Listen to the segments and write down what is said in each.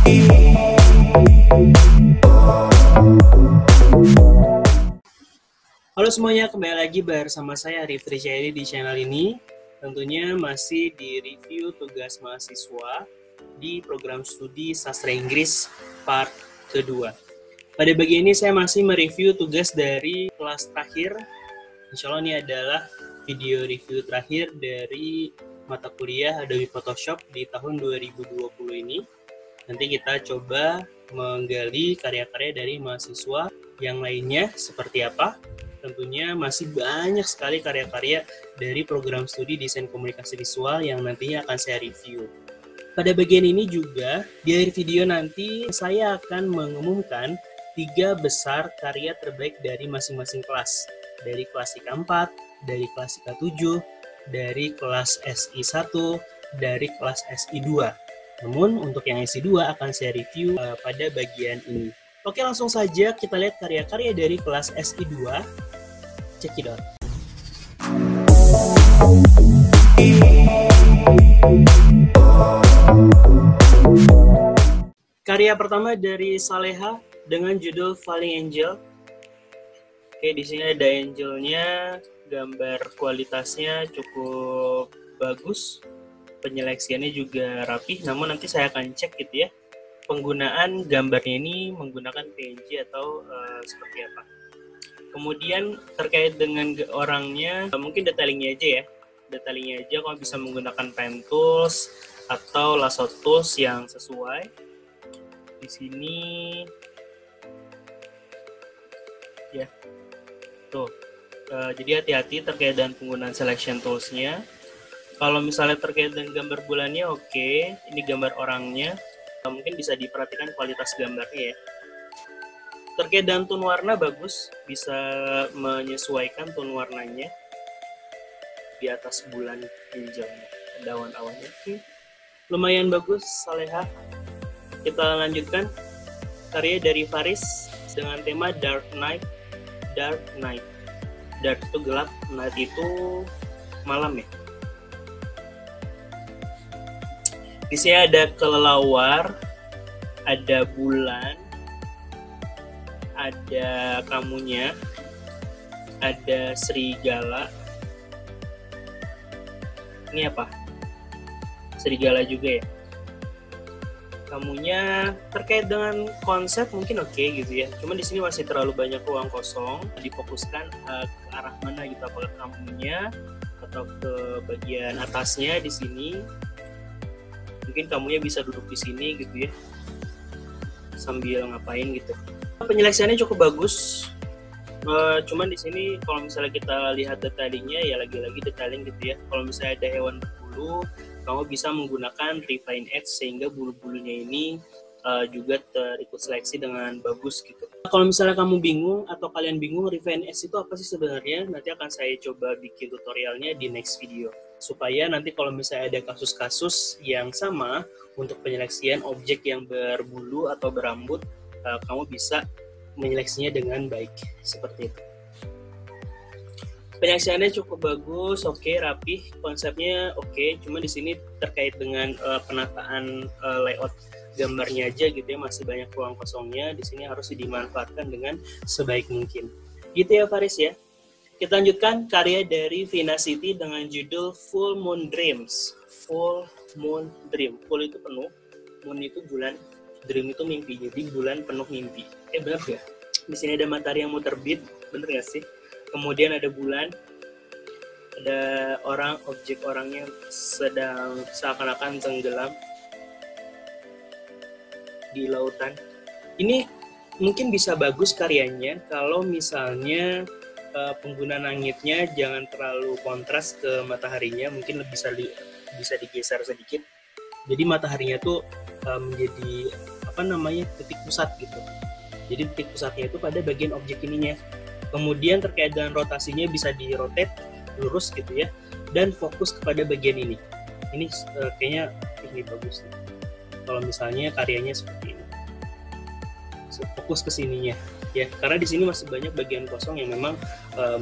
Halo semuanya, kembali lagi bersama saya Arif Trijayadi di channel ini. Tentunya masih di review tugas mahasiswa di program studi Sastra Inggris part kedua. Pada bagian ini saya masih mereview tugas dari kelas terakhir. Insya Allah ini adalah video review terakhir dari mata kuliah Adobe Photoshop di tahun 2020 ini. Nanti kita coba menggali karya-karya dari mahasiswa yang lainnya seperti apa. Tentunya masih banyak sekali karya-karya dari program studi desain komunikasi visual yang nantinya akan saya review. Pada bagian ini juga, di akhir video nanti saya akan mengumumkan 3 besar karya terbaik dari masing-masing kelas. Dari kelas IK 4, dari kelas IK 7, dari kelas SI 1, dari kelas SI 2. Namun untuk yang SI 2 akan saya review pada bagian ini. Oke, langsung saja kita lihat karya-karya dari kelas SI 2. Check it out. Karya pertama dari Saleha dengan judul Falling Angel. Oke, di sini ada angelnya, gambar kualitasnya cukup bagus, penyeleksiannya juga rapih. Namun nanti saya akan cek gitu ya, penggunaan gambarnya ini menggunakan PNG atau seperti apa. Kemudian terkait dengan orangnya, mungkin detailingnya aja ya. Detailingnya aja kalau bisa menggunakan pen tools atau lasso tools yang sesuai. Di sini ya. Tuh. Jadi hati-hati terkait dengan penggunaan selection tools-nya. Kalau misalnya terkait dengan gambar bulannya oke, ini gambar orangnya. Mungkin bisa diperhatikan kualitas gambarnya ya. Terkait dengan tone warna bagus, bisa menyesuaikan tone warnanya di atas bulan angelnya, daun-awannya. Lumayan bagus, Saleha. Kita lanjutkan karya dari Faris dengan tema Dark Night. Dark Night. Dark itu gelap, night itu malam ya. Di sini ada kelelawar, ada bulan, ada kamunya, ada serigala. Ini apa? Serigala juga ya. Kamunya terkait dengan konsep mungkin oke gitu ya. Cuma di sini masih terlalu banyak ruang kosong. Difokuskan ke arah mana gitu, apakah kamunya atau ke bagian atasnya di sini. Mungkin kamunya bisa duduk di sini gitu ya, sambil ngapain gitu. Penyeleksiannya cukup bagus. Cuman di sini kalau misalnya kita lihat detailingnya ya lagi-lagi detailing gitu ya. Kalau misalnya ada hewan berbulu, kamu bisa menggunakan Refine Edge sehingga bulu-bulunya ini juga terikut seleksi dengan bagus gitu. Kalau misalnya kamu bingung atau kalian bingung Refine Edge itu apa sih sebenarnya, nanti akan saya coba bikin tutorialnya di next video. Supaya nanti kalau misalnya ada kasus-kasus yang sama untuk penyeleksian objek yang berbulu atau berambut, kamu bisa menyeleksinya dengan baik seperti itu. Penyeleksiannya cukup bagus, oke, rapih, konsepnya oke. Cuma di sini terkait dengan penataan layout gambarnya aja gitu ya, masih banyak ruang kosongnya. Di sini harus dimanfaatkan dengan sebaik mungkin. Gitu ya Faris ya. Kita lanjutkan karya dari Vina Siti dengan judul Full Moon Dreams. Full Moon Dream. Full itu penuh, moon itu bulan, dream itu mimpi. Jadi bulan penuh mimpi. Benar ya? Di sini ada matahari yang mau terbit, bener nggak sih? Kemudian ada bulan, ada orang, objek orangnya sedang seakan-akan tenggelam di lautan. Ini mungkin bisa bagus karyanya kalau misalnya penggunaan langitnya jangan terlalu kontras ke mataharinya, mungkin bisa digeser sedikit. Jadi mataharinya tuh menjadi titik pusat gitu. Jadi titik pusatnya itu pada bagian objek ininya. Kemudian terkait dengan rotasinya bisa di-rotate lurus gitu ya, dan fokus kepada bagian ini. Ini kayaknya ini bagus nih. Kalau misalnya karyanya seperti ini, fokus ke sininya ya, karena di sini masih banyak bagian kosong yang memang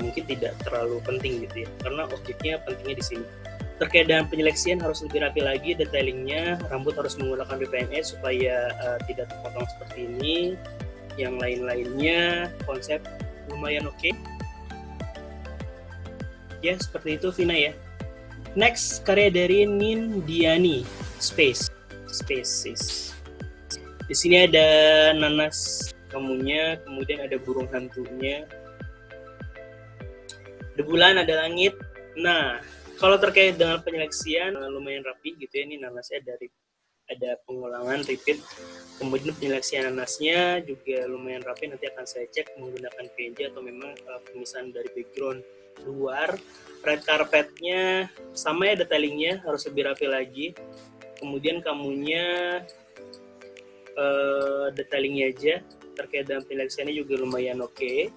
mungkin tidak terlalu penting gitu ya, karena objeknya pentingnya di sini. Terkait dengan penyeleksian harus lebih rapi lagi detailingnya, rambut harus menggunakan BPNS supaya tidak terpotong seperti ini. Yang lain-lainnya konsep lumayan oke. Ya, seperti itu Vina ya. Next, karya dari Nindiani, Spaces. Di sini ada nanas kamunya, kemudian ada burung hantunya. Ada bulan, ada langit. Nah, kalau terkait dengan penyeleksian lumayan rapi gitu ya. Ini nanasnya ada pengulangan repeat. Kemudian penyeleksian nanasnya juga lumayan rapi. Nanti akan saya cek menggunakan PNG atau memang pemisahan dari background luar. Red carpetnya sama ya, detailingnya harus lebih rapi lagi. Kemudian kamunya detailingnya aja. Terkait dengan penyeleksiannya juga lumayan oke.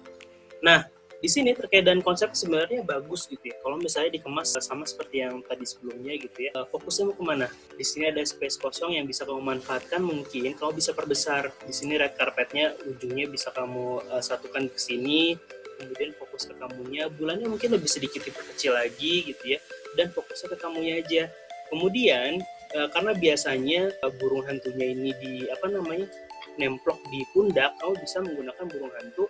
Nah, di sini terkait dengan konsep sebenarnya bagus gitu ya. Kalau misalnya dikemas sama seperti yang tadi sebelumnya gitu ya. Fokusnya mau kemana? Di sini ada space kosong yang bisa kamu manfaatkan. Mungkin kamu bisa perbesar. Di sini red carpetnya ujungnya bisa kamu satukan ke sini. Kemudian fokus ke kamunya. Bulannya mungkin lebih sedikit diperkecil lagi gitu ya. Dan fokusnya ke kamunya aja. Kemudian karena biasanya burung hantunya ini nemplok di pundak, kamu bisa menggunakan burung hantu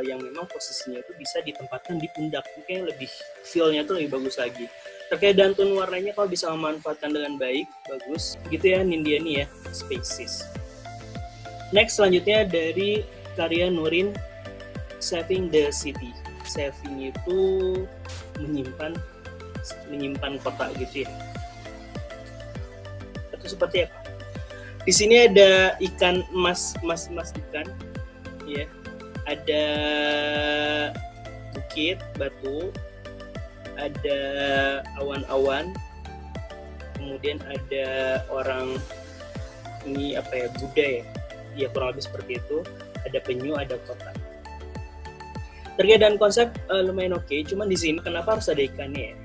yang memang posisinya itu bisa ditempatkan di pundak, mungkin lebih feel-nya tuh lebih bagus lagi. Terkait dengan tone warnanya kalau bisa memanfaatkan dengan baik, bagus gitu ya Nindiani ya, Spaces. Next, selanjutnya dari karya Nurin, Saving the City. Saving itu menyimpan kota gitu ya. Itu seperti apa? Di sini ada ikan emas ikan ya. Ada bukit batu, ada awan-awan, kemudian ada orang ini Buddha ya kurang lebih seperti itu. Ada penyu, ada kota. Terkait dengan konsep lumayan oke, cuman di sini kenapa harus ada ikannya ya?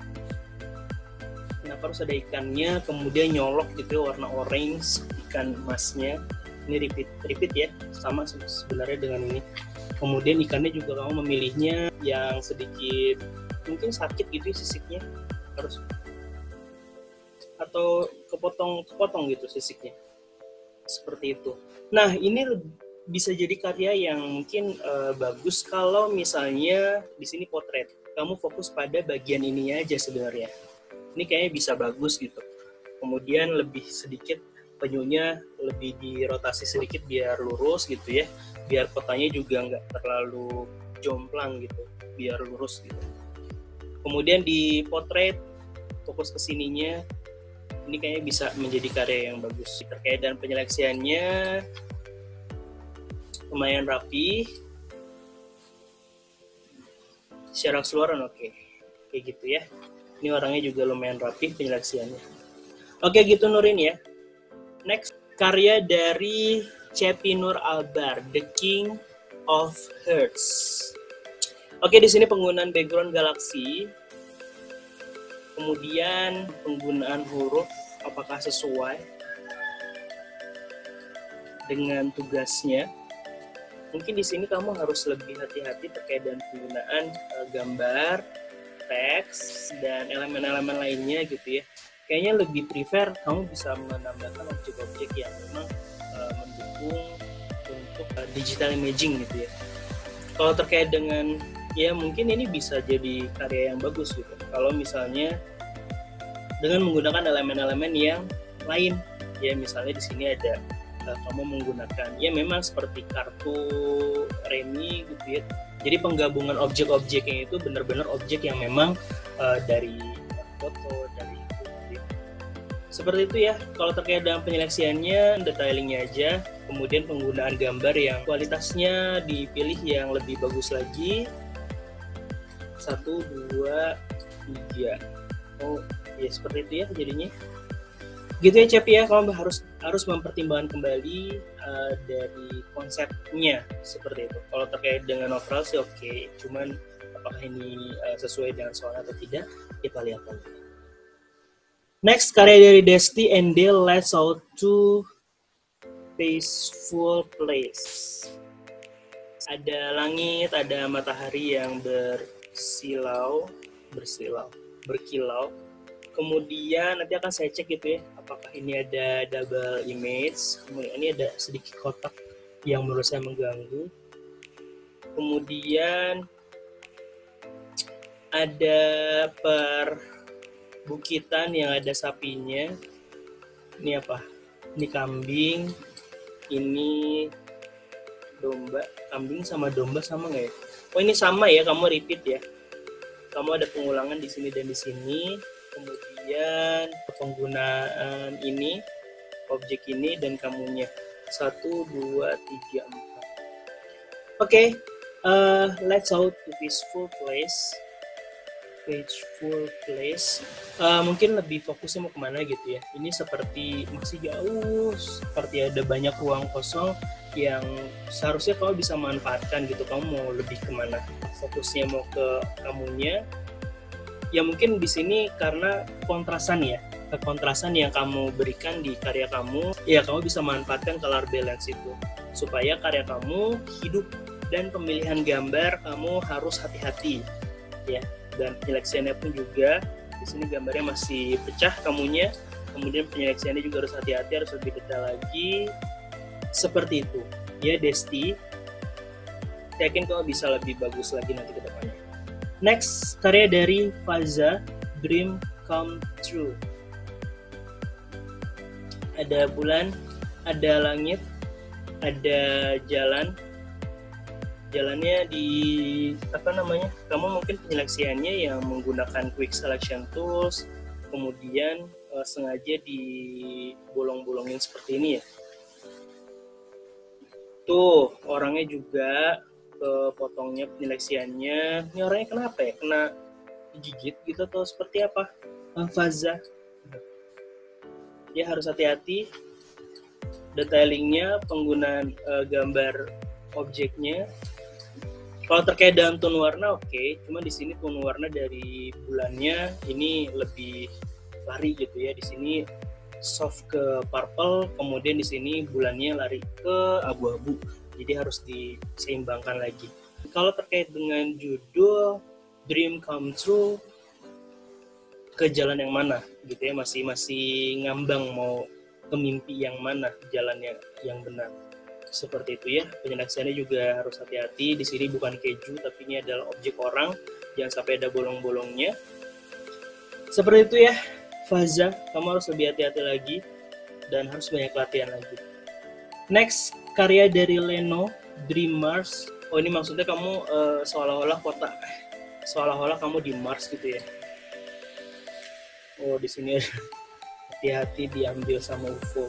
Kenapa harus ada ikannya? Kemudian nyolok gitu ya, warna orange ikan emasnya. Ini repeat ya, sama sebenarnya dengan ini. Kemudian ikannya juga kamu memilihnya yang sedikit mungkin sakit gitu sisiknya, harus atau kepotong gitu sisiknya seperti itu. Nah, ini bisa jadi karya yang mungkin bagus kalau misalnya di sini potret, kamu fokus pada bagian ininya aja sebenarnya. Ini kayaknya bisa bagus gitu. Kemudian lebih sedikit penyunya lebih dirotasi sedikit biar lurus gitu ya, biar kotanya juga nggak terlalu jomplang gitu, biar lurus gitu. Kemudian di potret fokus ke sininya, ini kayaknya bisa menjadi karya yang bagus. Terkait dan penyeleksiannya lumayan rapi, secara keseluruhan oke. Kayak gitu ya. Ini orangnya juga lumayan rapi penyeleksiannya. Oke gitu Nurin ya. Next, karya dari Cepi Nur Albar, The King of Hearts. Oke, di sini penggunaan background galaksi, kemudian penggunaan huruf apakah sesuai dengan tugasnya. Mungkin di sini kamu harus lebih hati-hati terkait dengan penggunaan gambar, teks, dan elemen-elemen lainnya gitu ya. Kayaknya lebih prefer kamu bisa menambahkan objek-objek yang memang mendukung untuk digital imaging gitu ya. Kalau terkait dengan ya mungkin ini bisa jadi karya yang bagus gitu. Kalau misalnya dengan menggunakan elemen-elemen yang lain, ya misalnya di sini ada kamu menggunakan ya memang seperti kartu remi gitu ya. Jadi penggabungan objek-objeknya itu benar-benar objek yang memang dari foto, dari seperti itu ya. Kalau terkait dengan penyeleksiannya, detailingnya aja. Kemudian penggunaan gambar yang kualitasnya dipilih yang lebih bagus lagi. 1, 2, 3. Oh, ya seperti itu ya jadinya. Gitu ya Cep ya, kamu harus mempertimbangkan kembali dari konsepnya seperti itu. Kalau terkait dengan overall sih oke. Cuman apakah ini sesuai dengan soalnya atau tidak, kita lihat lagi. Next, karya dari Desti and Dale, Let's Out to Peaceful Place. Ada langit, ada matahari yang berkilau. Kemudian nanti akan saya cek gitu ya, apakah ini ada double image. Kemudian ini ada sedikit kotak yang menurut saya mengganggu. Kemudian ada perbukitan yang ada sapinya. Ini apa? Ini kambing, ini domba. Kambing sama domba sama nggak ya? Oh ini sama ya, kamu repeat ya. Kamu ada pengulangan di sini dan di sini. Kemudian penggunaan ini, objek ini dan kamunya. 1, 2, 3, 4. Oke, let's out to peaceful place. Peaceful place. Mungkin lebih fokusnya mau kemana gitu ya. Ini seperti masih jauh, seperti ada banyak ruang kosong yang seharusnya kamu bisa manfaatkan gitu. Kamu mau lebih kemana? Fokusnya mau ke kamunya. Ya mungkin di sini karena kontrasan ya, kontrasan yang kamu berikan di karya kamu, ya kamu bisa manfaatkan color balance itu supaya karya kamu hidup, dan pemilihan gambar kamu harus hati-hati ya, dan penyeleksiannya pun juga di sini gambarnya masih pecah kamunya, kemudian penyeleksiannya juga harus hati-hati, harus lebih detail lagi seperti itu ya Desti. Saya yakin kamu bisa lebih bagus lagi nanti ke depannya. Next, karya dari Faza, Dream Come True. Ada bulan, ada langit, ada jalan. Jalannya di apa namanya? Kamu mungkin penyeleksiannya yang menggunakan quick selection tools, kemudian sengaja di bolong-bolongin seperti ini ya. Tuh, orangnya juga potongnya, penyeleksiannya. Ini orangnya kenapa ya? Kena gigit gitu atau seperti apa? Faza. Ya harus hati-hati. Detailingnya, penggunaan gambar objeknya. Kalau terkait dengan tone warna oke. Cuma di sini tone warna dari bulannya ini lebih lari gitu ya. Di sini soft ke purple, kemudian di sini bulannya lari ke abu-abu. Jadi harus diseimbangkan lagi. Kalau terkait dengan judul Dream Come True, ke jalan yang mana gitu ya, masih ngambang mau ke mimpi yang mana, jalannya yang benar. Seperti itu ya. Penyeleksiannya juga harus hati-hati. Di sini bukan keju, tapi ini adalah objek orang. Jangan sampai ada bolong-bolongnya. Seperti itu ya, Faza. Kamu harus lebih hati-hati lagi dan harus banyak latihan lagi. Next, karya dari Leno, Dream Mars. Oh ini maksudnya kamu seolah-olah kamu di Mars gitu ya. Oh di sini hati-hati diambil sama UFO.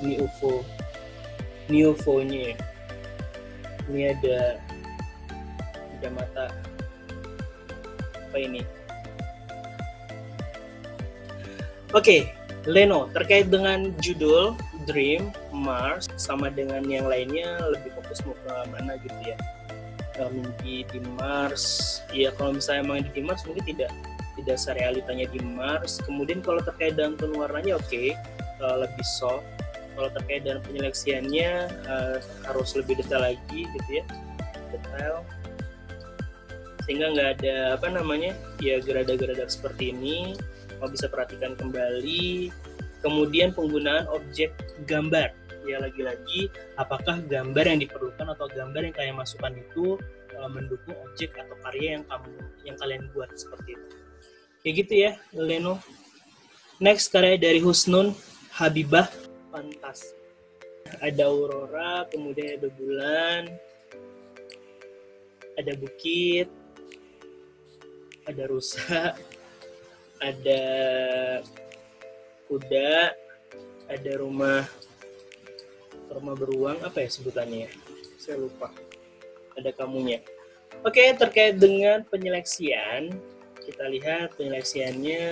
Ini UFO. Ini UFO-nya. Ini ada mata. Apa ini? Oke, Leno, terkait dengan judul Dream Mars sama dengan yang lainnya lebih fokus mau ke mana gitu ya. Mimpi di Mars. Ya kalau misalnya emang di Mars mungkin tidak serealitanya di Mars. Kemudian kalau terkait dengan tone warnanya oke, lebih soft. Kalau terkait dengan penyeleksiannya harus lebih detail lagi gitu ya. Detail. Sehingga nggak ada ya gerada-gerada seperti ini. Kamu bisa perhatikan kembali. Kemudian penggunaan objek gambar. Ya lagi-lagi apakah gambar yang diperlukan atau gambar yang kalian masukkan itu mendukung objek atau karya yang kalian buat seperti itu. Kayak gitu ya, Leno. Next karya dari Husnun Habibah, Fantas. Ada aurora, kemudian ada bulan, ada bukit, ada rusa, ada kuda, ada rumah beruang, apa ya sebutannya ya? Saya lupa. Ada kamunya. Oke, terkait dengan penyeleksian, kita lihat penyeleksiannya,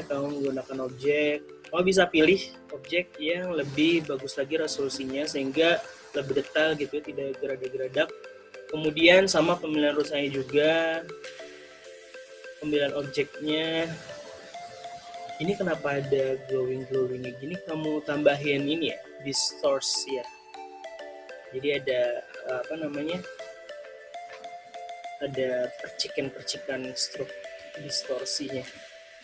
kamu menggunakan objek. Kamu bisa pilih objek yang lebih bagus lagi resolusinya sehingga lebih detail gitu, tidak geradak-geradak. Kemudian sama pemilihan rusanya juga, pemilihan objeknya. Ini kenapa ada glowing-glowingnya gini? Kamu tambahin ini ya, distorsi ya. Jadi ada ada percikan-percikan stroke distorsinya.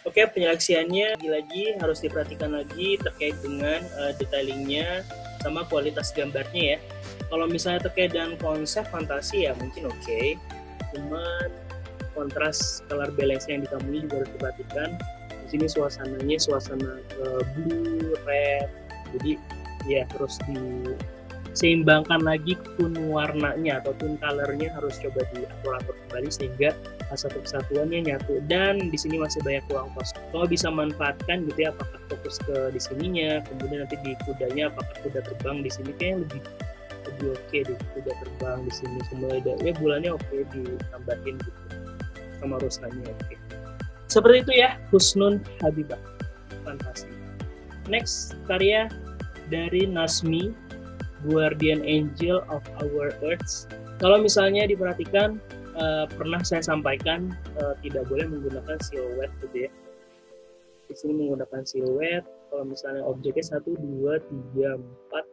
Oke, penyeleksiannya lagi harus diperhatikan lagi terkait dengan detailingnya sama kualitas gambarnya ya. Kalau misalnya terkait dengan konsep fantasi ya mungkin oke. Cuman kontras color balance yang di kamu ini juga harus diperhatikan. Di sini suasananya suasana blue, red. Jadi ya harus diseimbangkan lagi tone warnanya atau tone colornya harus coba diatur-atur kembali sehingga satu kesatuannya nyatu. Dan di sini masih banyak ruang kosong. Kalau bisa manfaatkan gitu ya, apakah fokus ke di sininya, kemudian nanti di kudanya apakah kuda terbang di sini kayaknya lebih oke deh, kuda terbang di sini semua ya bulannya oke ditambahin gitu sama rusanya oke. Seperti itu ya Husnun Habibah, fantasi. Next karya dari Nasmi, Guardian Angel of Our Earth. Kalau misalnya diperhatikan pernah saya sampaikan tidak boleh menggunakan siluet gitu ya. Di sini menggunakan siluet. Kalau misalnya objeknya 1, 2, 3, 4.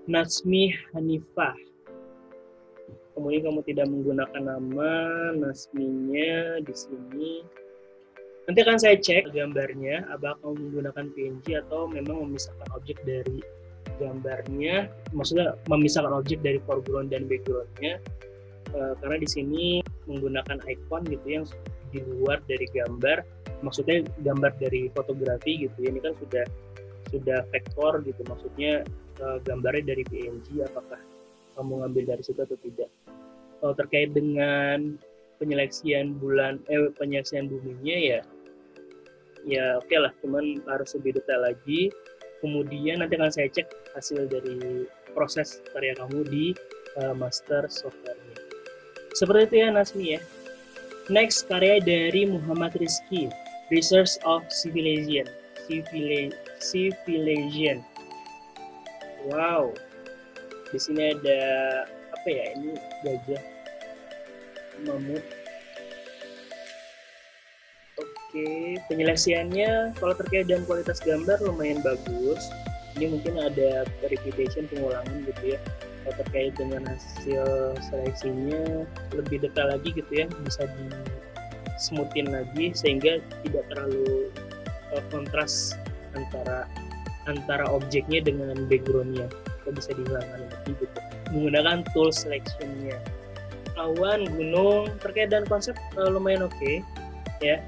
Nasmi Hanifah. Kemudian kamu tidak menggunakan nama Nasminya di sini. Nanti akan saya cek gambarnya, apakah kamu menggunakan PNG atau memang memisahkan objek dari gambarnya, maksudnya memisahkan objek dari foreground dan backgroundnya. Karena di sini menggunakan icon gitu yang di luar dari gambar, maksudnya gambar dari fotografi gitu ya. Ini kan sudah vektor gitu, maksudnya gambarnya dari PNG, apakah kamu ngambil dari situ atau tidak. Kalau terkait dengan penyeleksian penyeleksian buminya ya oke lah, cuman harus lebih detail lagi. Kemudian nanti akan saya cek hasil dari proses karya kamu di master software-nya. Seperti itu ya Nasmi ya. Next karya dari Muhammad Rizky, Research of Civilization. Wow. Di sini ada apa ya? Ini gajah, mamut. Oke, penyeleksiannya kalau terkait dengan kualitas gambar lumayan bagus. Ini mungkin ada repetition, pengulangan gitu ya. Kalau terkait dengan hasil seleksinya lebih detail lagi gitu ya, bisa di smoothin lagi sehingga tidak terlalu kontras antara objeknya dengan backgroundnya. Kita bisa dihilangkan lagi gitu menggunakan tool selection-nya. Awan, gunung, terkait dengan konsep lumayan oke ya.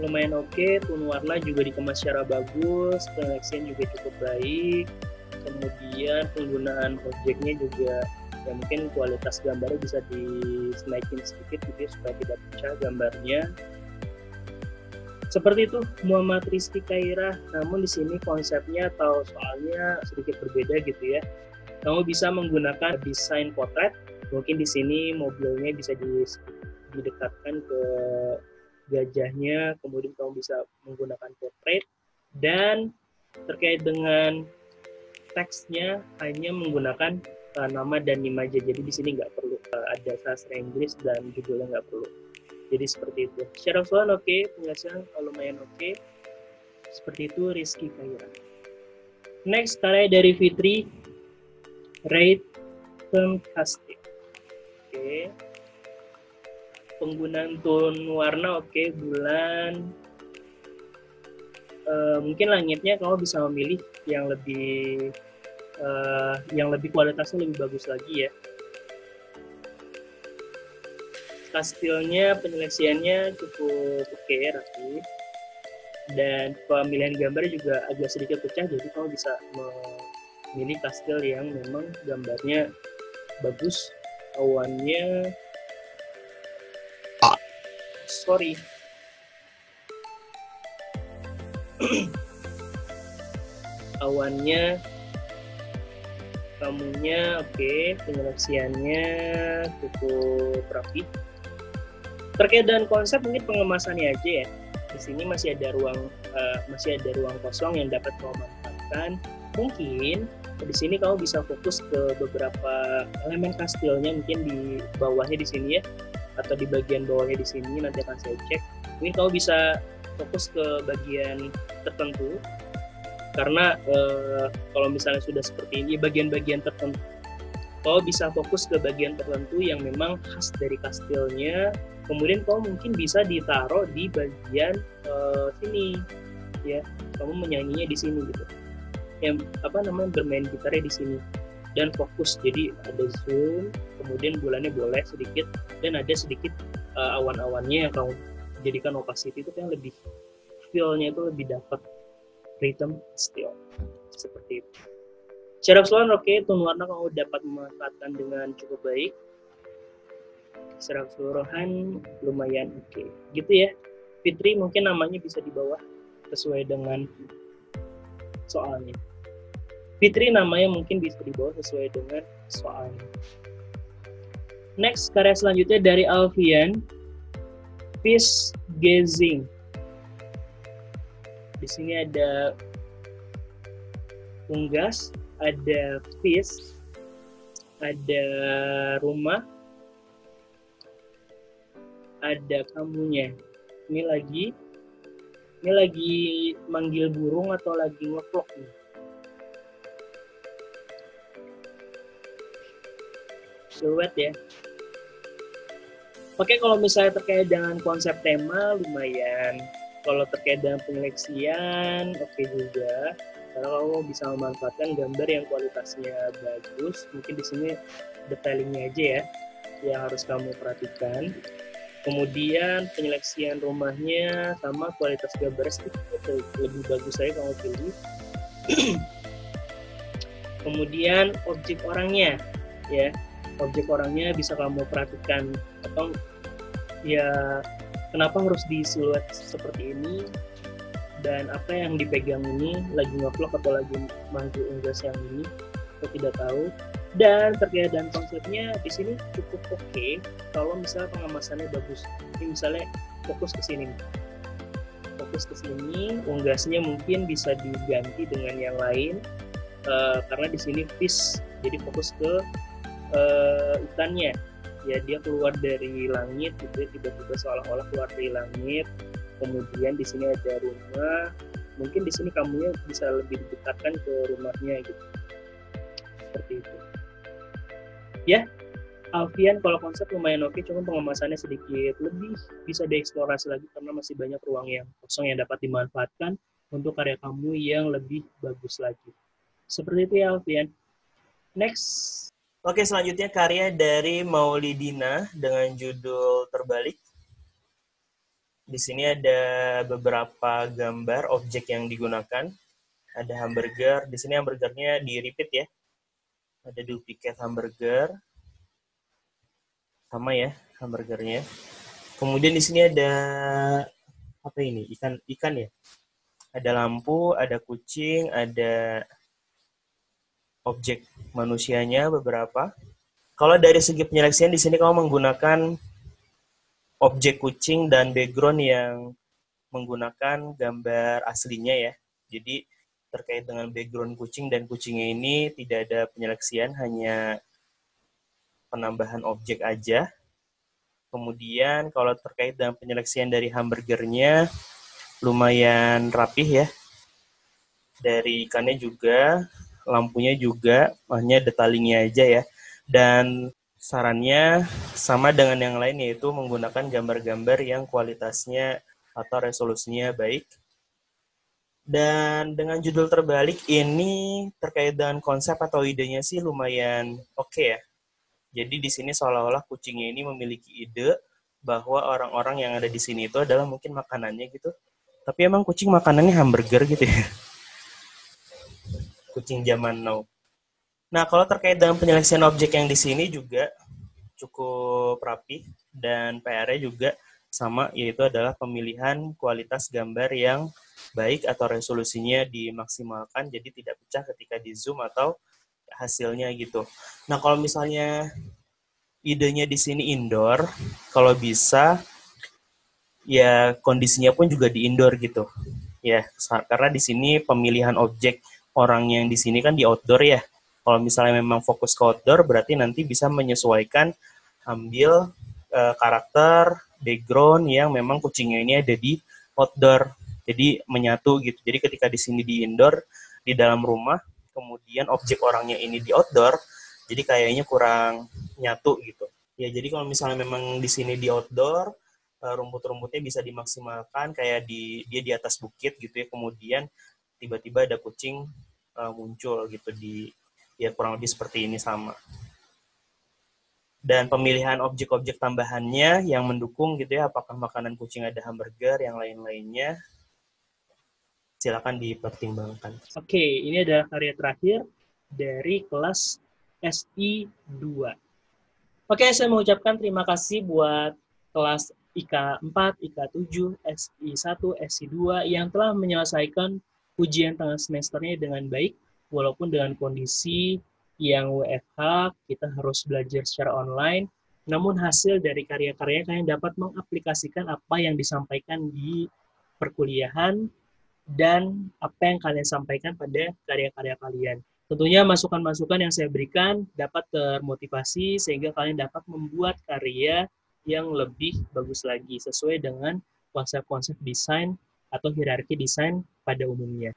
Lumayan oke, tone warna juga dikemas secara bagus, seleksinya juga cukup baik. Kemudian penggunaan objeknya juga ya mungkin kualitas gambarnya bisa dinaikin sedikit gitu ya, supaya tidak pecah gambarnya. Seperti itu Muhammad Rizky Kairah. Namun di sini konsepnya atau soalnya sedikit berbeda gitu ya. Kamu bisa menggunakan desain potret. Mungkin di sini mobilnya bisa didekatkan ke gajahnya, kemudian kamu bisa menggunakan portrait. Dan terkait dengan teksnya hanya menggunakan nama dan imaja. Jadi di sini nggak perlu ada sastra Inggris dan judulnya nggak perlu. Jadi seperti itu. Secara keseluruhan oke, penjelasan lumayan oke. Seperti itu Rizky Kairah. Next karya dari Fitri, Raid Fantastic. Oke. Penggunaan tone warna oke, bulan. Mungkin langitnya kamu bisa memilih yang lebih kualitasnya lebih bagus lagi ya. Kastilnya penyeleksiannya cukup oke, rapi, dan pemilihan gambar juga agak sedikit pecah, jadi kamu bisa memilih kastil yang memang gambarnya bagus. Awannya awannya, kamunya oke, penyeleksiannya cukup rapi. Terkait dengan konsep mungkin pengemasannya aja ya. Di sini masih ada ruang kosong yang dapat kamu manfaatkan. Mungkin di sini kamu bisa fokus ke beberapa elemen kastilnya, mungkin di bawahnya di sini ya, atau di bagian bawahnya di sini, nanti akan saya cek. Mungkin kamu bisa fokus ke bagian tertentu, karena kalau misalnya sudah seperti ini bagian-bagian tertentu, kamu bisa fokus ke bagian tertentu yang memang khas dari kastilnya. Kemudian kamu mungkin bisa ditaruh di bagian sini, ya. Kamu menyanyinya di sini gitu. Yang bermain gitarnya di sini dan fokus. Jadi ada zoom, kemudian bulannya boleh sedikit, dan ada sedikit awan-awannya yang kamu jadikan opacity itu yang lebih feel-nya itu lebih dapat rhythm still seperti itu. Secara keseluruhan oke, tone warna kamu dapat memanfaatkan dengan cukup baik. Secara keseluruhan lumayan oke. Gitu ya. Fitri mungkin namanya bisa di bawah sesuai dengan soalnya. Fitri namanya mungkin bisa di bawah sesuai dengan soalnya. Next, karya selanjutnya dari Alfian, Fish Gazing. Di sini ada unggas, ada fish, ada rumah, ada kamunya. Ini lagi manggil burung atau lagi ngevlog nih. Siluet ya. Oke, kalau misalnya terkait dengan konsep tema lumayan. Kalau terkait dengan penyeleksian oke juga. Karena kamu bisa memanfaatkan gambar yang kualitasnya bagus. Mungkin di sini detailingnya aja ya yang harus kamu perhatikan. Kemudian penyeleksian rumahnya sama kualitas gambar sedikit lebih bagus saya kamu pilih. Kemudian objek orangnya ya. Objek orangnya bisa kamu perhatikan, atau ya kenapa harus di siluet seperti ini, dan apa yang dipegang ini, lagi ngevlog atau lagi manggil unggas yang ini, aku tidak tahu. Dan terkait dengan konsepnya di sini cukup oke kalau misalnya pengemasannya bagus. Ini misalnya fokus ke sini, unggasnya mungkin bisa diganti dengan yang lain karena di sini fish, jadi fokus ke ikannya ya, dia keluar dari langit gitu, tiba-tiba seolah-olah keluar dari langit. Kemudian di sini ada rumah, mungkin di sini kamunya bisa lebih didekatkan ke rumahnya gitu, seperti itu ya. Alfian, kalau konsep lumayan oke, cuma pengemasannya sedikit lebih bisa dieksplorasi lagi karena masih banyak ruang yang kosong yang dapat dimanfaatkan untuk karya kamu yang lebih bagus lagi. Seperti itu ya Alfian. Next. Oke, selanjutnya karya dari Maulidina dengan judul Terbalik. Di sini ada beberapa gambar objek yang digunakan. Ada hamburger, di sini hamburgernya di repeat ya. Ada duplikat hamburger. Sama ya hamburgernya. Kemudian di sini ada apa ini? Ikan ya. Ada lampu, ada kucing, ada objek manusianya beberapa. Kalau dari segi penyeleksian di sini kamu menggunakan objek kucing dan background yang menggunakan gambar aslinya ya. Jadi terkait dengan background kucing dan kucingnya ini tidak ada penyeleksian, hanya penambahan objek aja. Kemudian kalau terkait dengan penyeleksian dari hamburgernya lumayan rapih ya. Dari ikannya juga, lampunya juga, hanya detailingnya aja ya. Dan sarannya sama dengan yang lain, yaitu menggunakan gambar-gambar yang kualitasnya atau resolusinya baik. Dan dengan judul Terbalik ini terkait dengan konsep atau idenya sih lumayan oke ya. Jadi di sini seolah-olah kucingnya ini memiliki ide bahwa orang-orang yang ada di sini itu adalah mungkin makanannya gitu. Tapi emang kucing makanannya hamburger gitu ya. Kucing zaman now. Nah, kalau terkait dengan penyeleksian objek yang di sini juga cukup rapi, dan PR-nya juga sama, yaitu adalah pemilihan kualitas gambar yang baik atau resolusinya dimaksimalkan, jadi tidak pecah ketika di zoom atau hasilnya gitu. Nah, kalau misalnya idenya di sini indoor, kalau bisa ya kondisinya pun juga di indoor gitu. Ya, karena di sini pemilihan objek orang yang di sini kan di outdoor ya. Kalau misalnya memang fokus ke outdoor, berarti nanti bisa menyesuaikan ambil karakter background yang memang kucingnya ini ada di outdoor. Jadi menyatu gitu. Jadi ketika di sini di indoor, di dalam rumah, kemudian objek orangnya ini di outdoor, jadi kayaknya kurang nyatu gitu. Ya, jadi kalau misalnya memang di sini di outdoor, rumput-rumputnya bisa dimaksimalkan kayak dia di atas bukit gitu ya, kemudian tiba-tiba ada kucing muncul gitu ya kurang lebih seperti ini sama. Dan pemilihan objek-objek tambahannya yang mendukung gitu ya, apakah makanan kucing ada hamburger, yang lain-lainnya, silakan dipertimbangkan. Oke, ini adalah karya terakhir dari kelas SI 2. Oke, saya mengucapkan terima kasih buat kelas IK 4, IK 7, SI 1, SI 2 yang telah menyelesaikan ujian tengah semesternya dengan baik, walaupun dengan kondisi yang WFH, kita harus belajar secara online, namun hasil dari karya-karya kalian dapat mengaplikasikan apa yang disampaikan di perkuliahan dan apa yang kalian sampaikan pada karya-karya kalian. Tentunya masukan-masukan yang saya berikan dapat termotivasi sehingga kalian dapat membuat karya yang lebih bagus lagi sesuai dengan konsep-konsep desain atau hierarki desain pada umumnya.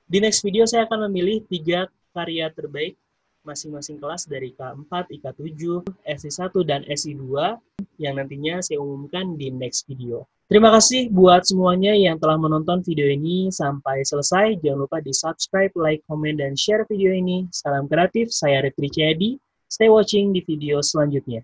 Di next video saya akan memilih 3 karya terbaik masing-masing kelas dari K4, IK7, SI1, dan SI2 yang nantinya saya umumkan di next video. Terima kasih buat semuanya yang telah menonton video ini sampai selesai. Jangan lupa di subscribe, like, komen, dan share video ini. Salam kreatif, saya Rifri Ciyadi. Stay watching di video selanjutnya.